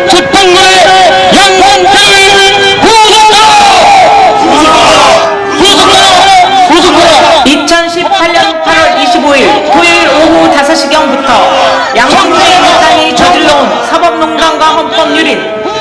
집행부의 영광장을 구속하라! 2018년 8월 25일 토요일 오후 5시경부터 양승태 일당이 저질러온 사법농단과 헌법유린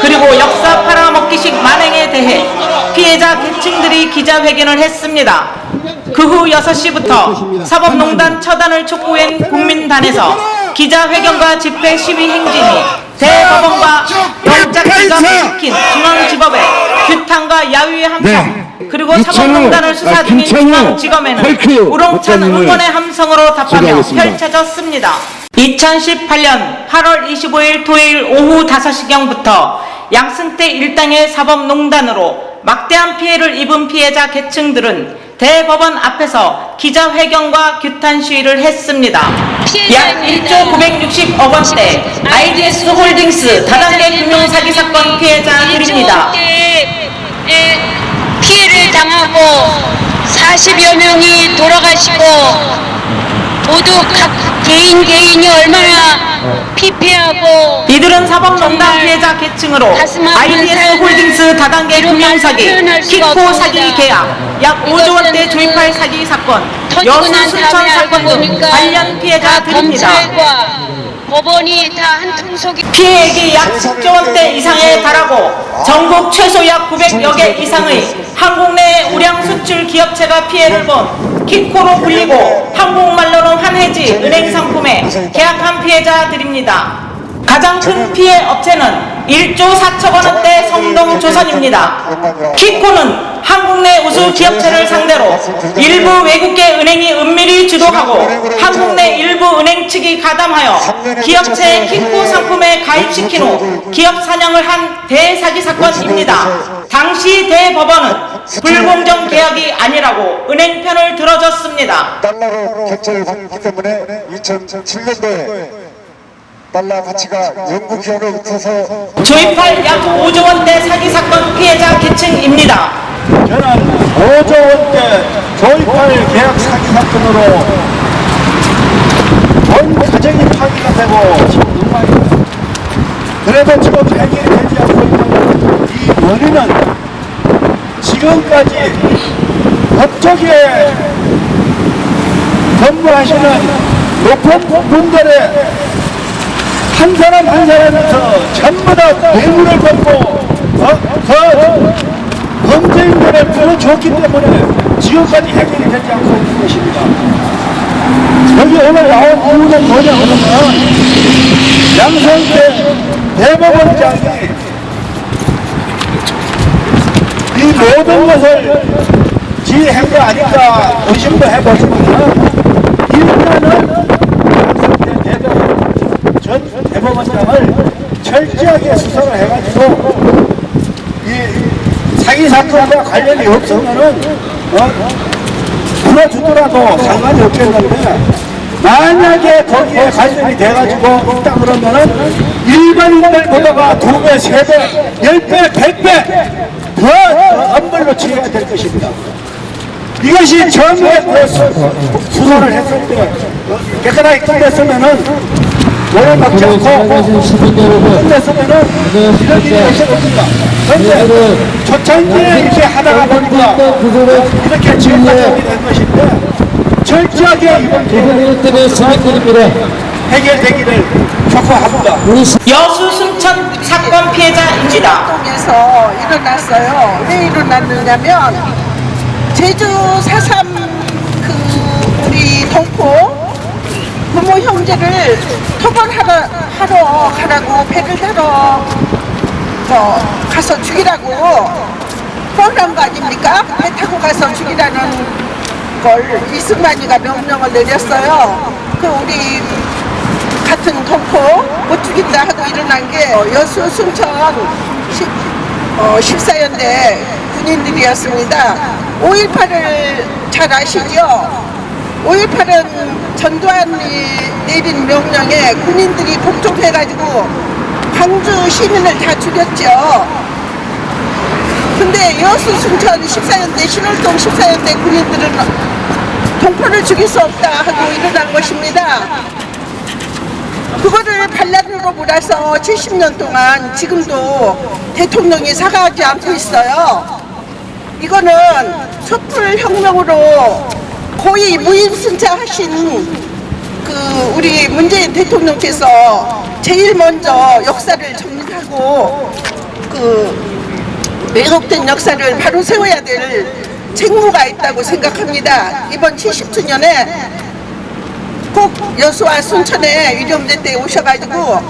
그리고 역사 팔아먹기식 만행에 대해 피해자 계층들이 기자회견을 했습니다. 그 후 6시부터 사법농단 처단을 촉구한 국민단에서 기자회견과 집회 시위 행진이 대법원과 영장기각시킨 중앙지법의 규탄과 야유의 함성 그리고 사법농단을 수사 중인 중앙지검에는 우렁찬 응원의 함성으로 답하며 펼쳐졌습니다. 2018년 8월 25일 토요일 오후 5시경부터 양승태 일당의 사법농단으로 막대한 피해를 입은 피해자 계층들은 대법원 앞에서 기자회견과 규탄 시위를 했습니다. 약 1조 960억 원대 IDS 홀딩스 다단계 금융사기 사건 피해자들입니다. 피해를 당하고 40여 명이 돌아가시고 모두 각 개인이 얼마나 피폐하고 이들은 사법농단 피해자 계층으로 IDS 홀딩스 다단계 금융사기, 키코 사기 계약, 약 5조 원대 조입할 사기 사건, 여수 순천 사건 등 관련 피해자들입니다. 법원이 다 한통속이 피해액이 약 10조 원대 이상에 달하고 전국 최소 약 900여 개 이상의 한국 내 우량 수출 기업체가 피해를 본 키코로 불리고 한국말로는 한해지 은행 상품에 계약한 피해자들입니다. 가장 큰 피해 업체는 1조 4천억 원대 성동조선입니다. 키코는 한국 내 우수 기업체를 상대로 일부 외국계 은행이 은밀히 주도하고 한국 내 일부 은행 측이 가담하여 기업체 키코 상품에 가입시킨 후 기업 사냥을 한 대사기 사건입니다. 당시 대법원은 불공정 계약이 아니라고 은행 편을 들어줬습니다. 달러로 결제를 받기 때문에 2007년도에 달러 가치가 영국 기업에 붙어서 조입할 약 5조 원대 사기 사건 피해자 계층입니다. 저는 5조 원대 조입할 계약 사기 사건으로 온 가정이 파기가 되고 지금 엉망입니다. 그래도 지금 해결이 되지 않고 있는 이 원인은 지금까지 법조계에 근무하시는 높은 분들의 한 사람 한 사람에서 전부 다 뇌물을 받고 그 범죄인들을 풀어줬기 때문에 지금까지 해결이 되지 않고 있는 것입니다. 여기 오늘 나온 이유는 뭐냐 그러면 양승태 대법원장이 이 모든 것을 지휘한 거 아닌가 의심도 해보지만 일단은 전 대법원장을 철저하게 수사를 해가지고 이 사기 사건과 관련이 없으면은 풀어주더라도 상관이 없겠는데 만약에 거기에 관련이 돼가지고 있다 그러면은 일반인들보다가 2배, 3배, 10배, 100배 더 엄벌로 처해야 될 것입니다. 이것이 처음에 수사를 했을 때 깨끗하게 끝냈으면은 오래 막지 않고 끝냈으면은 이런 일이 없었습니다. 그런데 초창기에 이렇게 하다가 보니까 이렇게 지금까지 된 것인데 철저하게 이번 기회에 해결되기를 촉구합니다. 여수 순천 사건 피해자입니다. 동에서 일어났어요. 왜 일어났느냐면 제주 4.3 우리 동포 부모 형제를 토벌하러 가라고 배를 타러 가서 죽이라고 뻔한 거 아닙니까? 배 타고 가서 죽이라는 걸 이승만이가 명령을 내렸어요. 그 우리 같은 동포 못 죽인다 하고 일어난 게 여수 순천 14연대 군인들이었습니다. 5.18을 잘 아시죠? 5.18은 전두환이 내린 명령에 군인들이 복종해가지고 광주 시민을 다 죽였죠. 근데 여수 순천 14연대 신월동 14연대 군인들은 동포를 죽일 수 없다 하고 일어난 것입니다. 그거를 반란으로 몰아서 70년 동안 지금도 대통령이 사과하지 않고 있어요. 이거는 촛불 혁명으로 거의 무임승차하신 우리 문재인 대통령께서 제일 먼저 역사를 정립하고 왜곡된 역사를 바로 세워야 될 책무가 있다고 생각합니다. 이번 70주년에 꼭 여수와 순천에 유령제 때 오셔가지고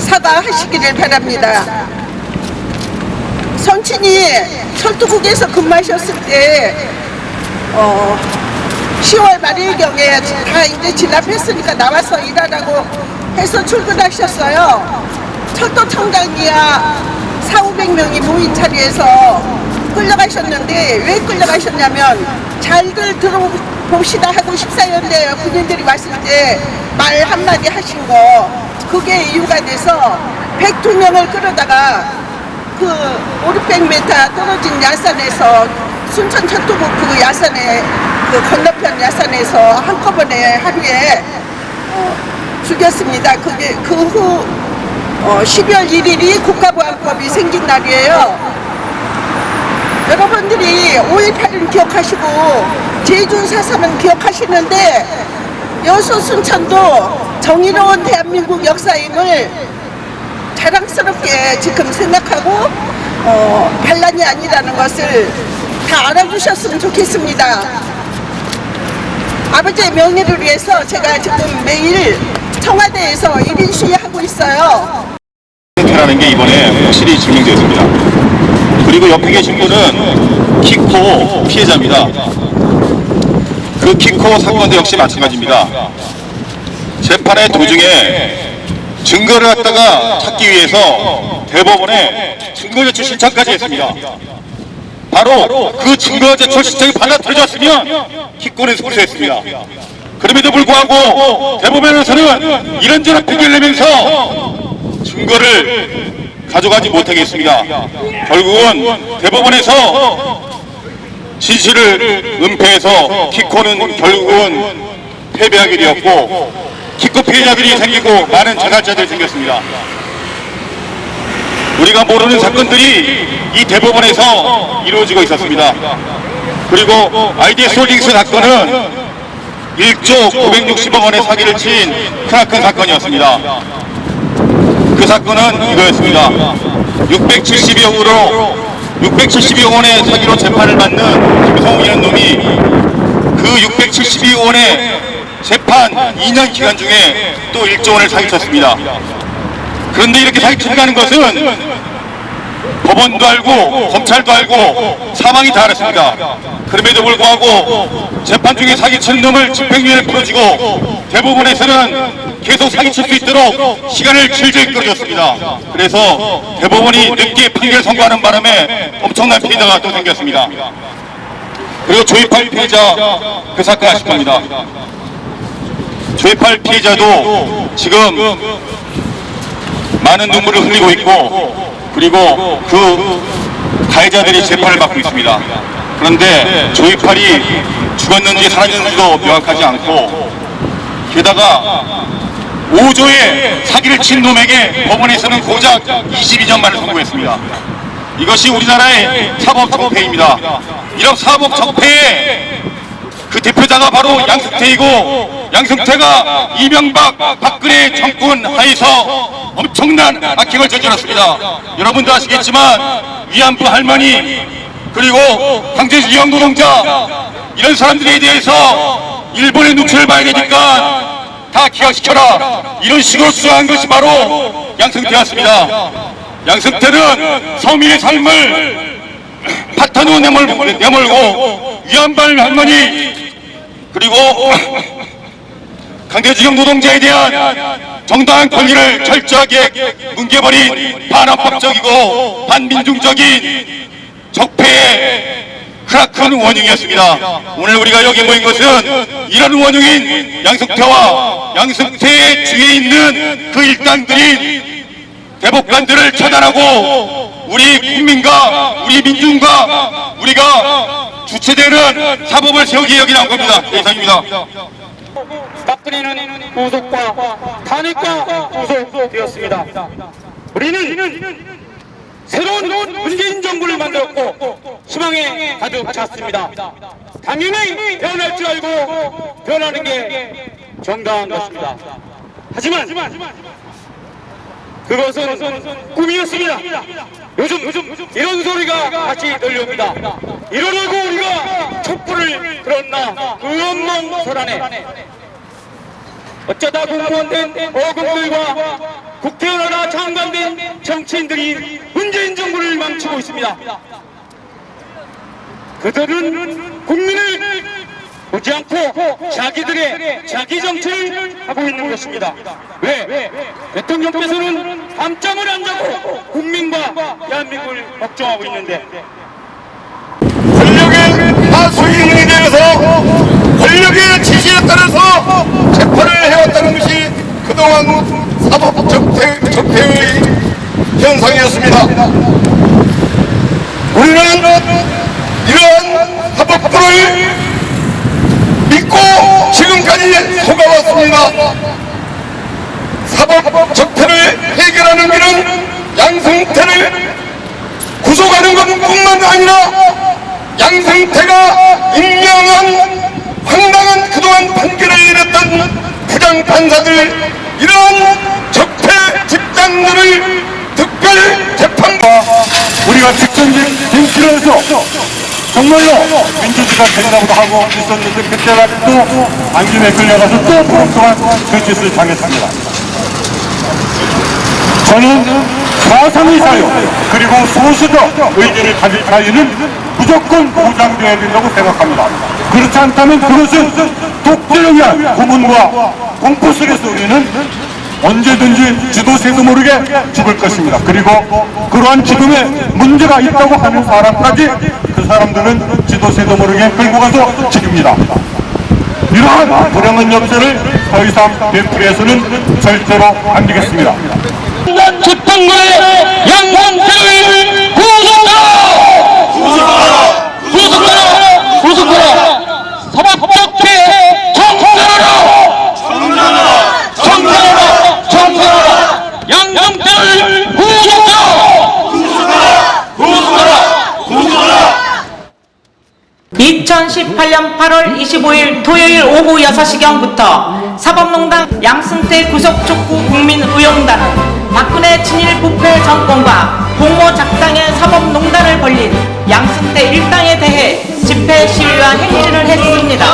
사과하시기를 바랍니다. 선친이 철도국에서 근무하셨을 때 10월 말일경에 다 이제 진압했으니까 나와서 일하라고 해서 출근하셨어요. 철도청장이야 400~500명이 모인 자리에서 끌려가셨는데 왜 끌려가셨냐면 잘들 들어봅시다 하고 14연대 군인들이 왔을 때 말 한마디 하신 거 그게 이유가 돼서 102명을 끌어다가 500~600m 떨어진 야산에서 순천 철도국 그 야산에 건너편 야산에서 한꺼번에 하루에 죽였습니다. 그게 그 후 12월 1일이 국가보안법이 생긴 날이에요. 여러분들이 5.18은 기억하시고 제주 4.3은 기억하시는데 여수 순천도 정의로운 대한민국 역사임을 자랑스럽게 지금 생각하고 반란이 아니라는 것을 다 알아주셨으면 좋겠습니다. 아버지의 명예를 위해서 제가 지금 매일 청와대에서 1인 시위하고 있어요. 라는 게 이번에 확실히 증명되었습니다. 그리고 옆에 계신 분은 키코 피해자입니다. 그 키코 사건도 역시 마찬가지입니다. 재판의 도중에 증거를 갖다가 찾기 위해서 대법원에 증거 제출 신청까지 했습니다. 바로 그 증거 제출 신청이 받아들여졌으면 키코는 승소했습니다. 그럼에도 불구하고 대법원에서는 이런저런 핑계를 내면서 증거를 가져가지 못하게 했습니다. 결국은 대법원에서 진실을 은폐해서 키코는 결국은 패배하게 되었고 키코 피해자들이 생기고 많은 자살자들이 생겼습니다. 우리가 모르는 사건들이 이 대법원에서 이루어지고 있었습니다. 그리고 IDS 홀딩스 사건은 1조 960억 원의 사기를 친 크나큰 사건이었습니다. 그 사건은 이거였습니다. 672억 원의 사기로 재판을 받는 김성욱이라는 놈이 그 672억 원의 재판 2년 기간 중에 또 1조 원을 사기쳤습니다. 그런데 이렇게 사기친다는 것은 법원도 알고 검찰도 알고 사망이 다 알았습니다. 그럼에도 불구하고 재판 중에 사기친 놈을 집행유예를 풀어주고 대법원에서는 계속 사기칠 수 있도록 시간을 길게 끌어줬습니다. 그래서 대법원이 늦게 판결 선고하는 바람에 엄청난 피해자가 또 생겼습니다. 그리고 조이팔 피해자 그 사건 아실 겁니다. 조이팔 피해자도 지금 많은 눈물을 흘리고 있고 그리고 그 가해자들이 재판을 받고 있습니다. 그런데 조이팔이 죽었는지 살아있는지도 명확하지 않고 게다가 5조의 사기를 친 놈에게 법원에서는 고작 22년만을 선고했습니다. 이것이 우리나라의 사법 적폐입니다. 이런 사법 적폐의 그 대표자가 바로 양승태이고 양승태가 이명박 박근혜 정권 하에서 엄청난 악행을 저질렀습니다. 여러분도 아시겠지만 위안부 할머니 그리고 강제수 유형노동자 이런 사람들에 대해서 일본의 눈치를 봐야 되니까 다 기각시켜라 이런 식으로 주장한 것이 바로 양승태였습니다. 양승태는 서민의 삶을 파탄으로 내몰고 위안부 할머니 그리고 강제징용 노동자에 대한 정당한 권리를 철저하게 뭉개버린 반헌법적이고 반민중적인 적폐의 크나큰 원흉이었습니다. 오늘 우리가 여기 모인 것은 이런 원흉인 양승태와 양승태의 주위에 있는 그 일당들인 대법관들을 처단하고 우리 국민과 우리 민중과 우리가 주체되는 사법을 세우기 위해 여기 나온 겁니다. 이상입니다. 박근혜는 구속과 탄핵과 구속되었습니다. 우리는 새로운 문재인 정부를 만들었고 희망에 가득 찼습니다. 당연히 변할 줄 알고 변하는 게 정당한 것입니다. 하지만 그것은 꿈이었습니다. 요즘 이런 소리가 다시 들려옵니다. 이러려고 우리가 촛불을 들었나 그 엉망 소란에 어쩌다 공무원된 어금들과 국회의원이나 장관된 정치인들이 문재인 정부를 망치고 있습니다. 그들은 국민을 보지 않고 자기들의 자기 정치를 하고 있는 것입니다. 왜? 대통령께서는 밤잠을 안 자고 국민과 대한민국을 걱정하고 있는데 권력의 하수인에 대해서 권력의 지시에 따라서 재판을 해왔다는 것이 그동안 사법 적폐의 현상이었습니다. 우리는 이러한 사법부를 믿고 지금까지 속아왔습니다. 사법 적폐를 해결하는 길은 양승태를 구속하는 것뿐만 아니라 양승태가 임명한 황당한 그동안 판결을 내렸던 부장판사들 이러한 적폐 집단들을 특별재판과 우리가 직전쟁기로 해서 정말로 민주주의가 된다고도 하고 있었는데 그때가 또 안김에 끌려가서 또 보름 동안 그 짓을 당했습니다. 저는 가상의 사유 그리고 소수적 의견을 가질 자유는 무조건 보장되어야 된다고 생각합니다. 그렇지 않다면 그것은 독재를 위한 고문과 공포 속에서 우리는 언제든지 지도새도 모르게 죽을 것입니다. 그리고 그러한 죽음에 문제가 있다고 하는 사람까지 그 사람들은 지도새도 모르게 끌고 가서 죽입니다. 이러한 불행한 역사를 더 이상 되풀이해서는 절대로 안 되겠습니다. 재판관의 양승태를 구속하라! 사법적폐 정상하라! 양승태를 구속하라! 2018년 8월 25일 토요일 오후 6시경부터 사법농단 양승태 구속 촉구 국민의용단은 박근혜 친일 부패 정권과 공모 작당의 사법농단을 벌린 양승태 일당에 대해 집회 시위와 행진을 했습니다.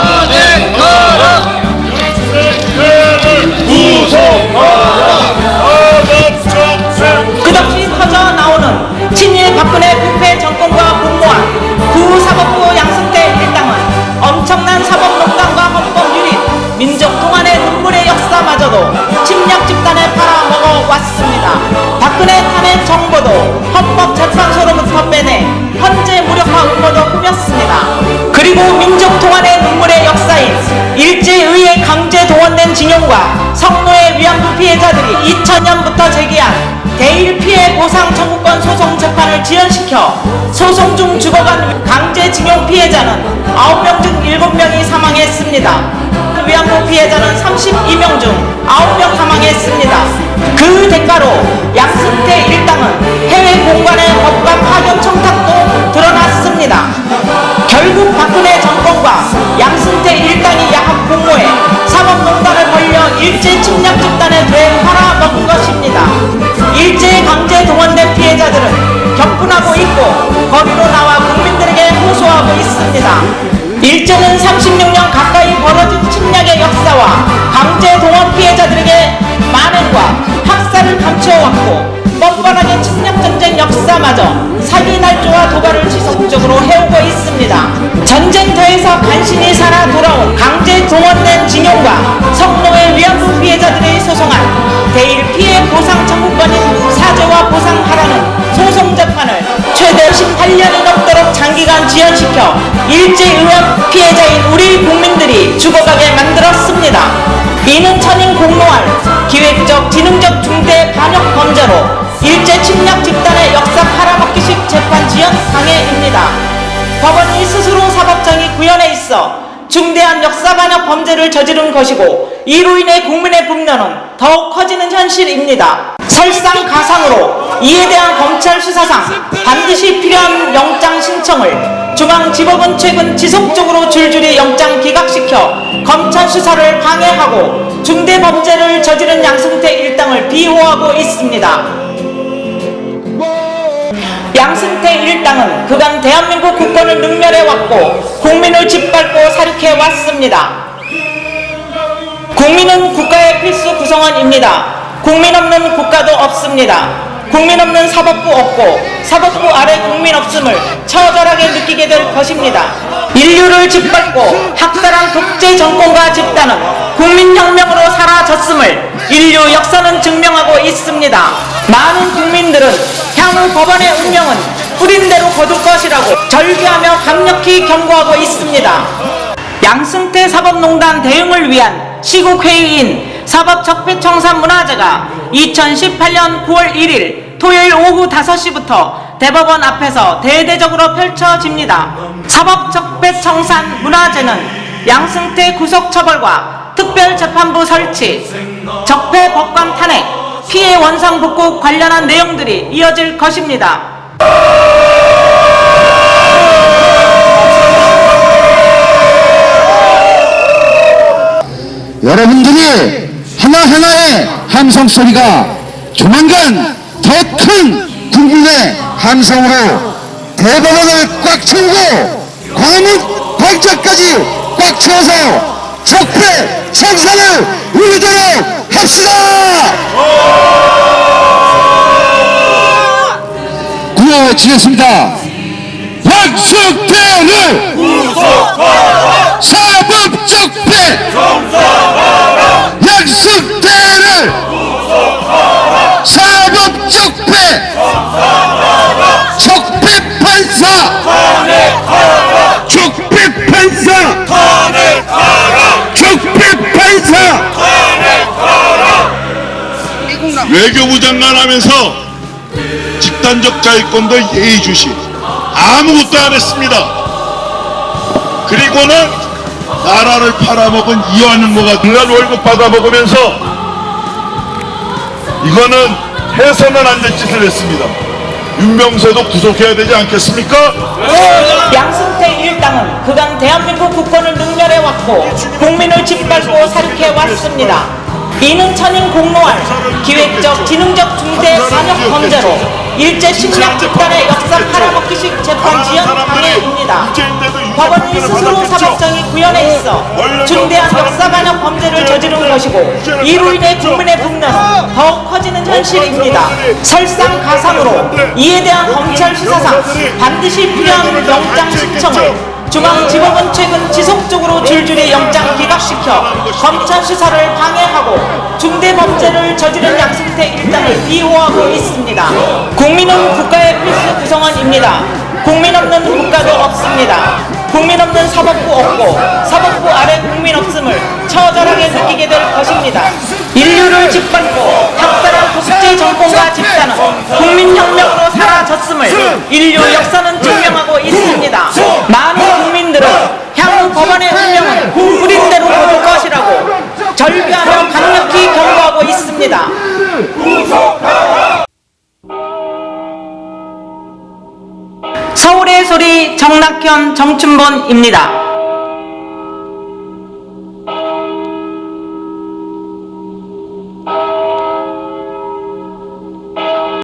끝없이 터져 나오는 친일 박근혜 부패 정권과 공모한 구사법부 양승태 일당은 엄청난 사법농단과 헌법 유린, 민족 통한의 눈물의 역사마저도 침략 집단에 팔아먹어 왔습니다. 박근혜 탄핵 정보도 헌법재판소로부터 빼내 헌재 무력화 음모도 꾸몄습니다. 그리고 민족 통한의 눈물의 역사인 일제의회 강제 동원된 징용과 성노예 위안부 피해자들이 2000년부터 제기한 대일 피해 보상 청구권 소송 재판을 지연시켜 소송 중 죽어간 강제징용 피해자는 9명 중 7명이 사망했습니다. 위안부 피해자는 32명 중 9명 사망했습니다. 그 대가로 양승태 일당은 해외 공간의 법관 파견 청탁도 드러났습니다. 결국 박근혜 정권과 양승태 일당이 야합 공모해 사법농단을 벌려 일제 침략 집단에 돼 팔아먹은 것입니다. 일제에 강제 동원된 피해자들은 격분하고 있고 거리로 나와 국민들에게 호소하고 있습니다. 일제는 36년 가까이 벌어진 침략의 역사와 강제 동원 피해자들에게 만행과 학살을 감춰왔고 뻔뻔하게 침략전쟁 역사마저 사기 날조와 도발을 지속적으로 해오고 있습니다. 전쟁터에서 간신히 살아 돌아온 강제 동원된 징용과 성노예 위안부 피해자들이 소송한 대일 피해 보상 청구권인 사죄와 보상하라는 소송 재판을 최대 18년이 넘도록 장기간 지연시켜 일제의원 피해자인 우리 국민들이 죽어가게 만들었습니다. 이는 천인 공모할 기획적 지능적 중대 반역 범죄로 일제 침략 집단의 역사 팔아먹기식 재판 지연 방해입니다. 법원이 스스로 사법정의 구현에 있어 중대한 역사반역 범죄를 저지른 것이고 이로 인해 국민의 분노는 더욱 커지는 현실입니다. 설상가상으로 이에 대한 검찰 수사상 반드시 필요한 영장 신청을 중앙지법은 최근 지속적으로 줄줄이 영장 기각시켜 검찰 수사를 방해하고 중대범죄를 저지른 양승태 일당을 비호하고 있습니다. 양승태 일당은 그간 대한민국 국권을 능멸해왔고 국민을 짓밟고 살육해왔습니다. 국민은 국가의 필수 구성원입니다. 국민 없는 국가도 없습니다. 국민 없는 사법부 없고 사법부 아래 국민 없음을 처절하게 느끼게 될 것입니다. 인류를 짓밟고 학살한 독재 정권과 집단은 국민혁명으로 사라졌음을 인류 역사는 증명하고 있습니다. 많은 국민들은 향후 법원의 운명은 뿌린 대로 거둘 것이라고 절규하며 강력히 경고하고 있습니다. 양승태 사법농단 대응을 위한 시국회의인 사법적폐청산문화제가 2018년 9월 1일 토요일 오후 5시부터 대법원 앞에서 대대적으로 펼쳐집니다. 사법적폐청산문화제는 양승태 구속처벌과 특별재판부 설치, 적폐법관 탄핵, 피해 원상복구 관련한 내용들이 이어질 것입니다. 여러분들이 하나하나의 함성 소리가 조만간 더 큰 국민의 함성으로 대법원을 꽉 채우고 광화문 광장까지 꽉 채워서 적폐 청산을 이루도록 합시다. 구호 외치겠습니다. 양승태를 구속하라. 사법적폐 청산하라. 양승태를 구속하라. 사법적폐 청산하라. 적폐판사 탄핵하라. 적폐판사 탄핵하라. 적폐판사 탄핵하라. 외교부 장관 하면서 집단적 자유권도 예의주시 아무것도 안 했습니다. 그리고는 나라를 팔아먹은 이완용모가 인간 월급 받아먹으면서 이거는 해서는 안 될 짓을 했습니다. 윤병세도 구속해야 되지 않겠습니까? 양승태 일당은 그간 대한민국 국권을 능멸해왔고 국민을 짓밟고 살육해왔습니다. 이는 천인 공로할 기획적 지능적 중대 반역 범죄로 일제 침략 집단의 역사 팔아먹기식 재판 지연 방해입니다. 법원이 스스로 사법정의 구현에 있어 중대한 역사 반역 범죄를 저지른 것이고 이로 인해 국민의 분노는 더욱 커지는 현실입니다. 설상가상으로 이에 대한 검찰 수사상 반드시 필요한 영장 신청을 중앙지법은 최근 지속적으로 줄줄이 영장 기각시켜 검찰 수사를 방해하고 중대범죄를 저지른 양승태 일당을 비호하고 있습니다. 국민은 국가의 필수 구성원입니다. 국민 없는 국가도 없습니다. 국민 없는 사법부 없고 사법부 아래 국민 없음을 처절하게 느끼게 될 것입니다. 인류를 짓밟고 학살한 독재 정권과 집단은 국민혁명으로 사라졌음을 인류 역사는 증명하고 있습니다. 많은 국민들은 향후 법원의 운명은 뿌린 대로 거둘 것이라고 절규하며 강력히 경고하고 있습니다. 서울의 소리 정낙현 정춘본입니다.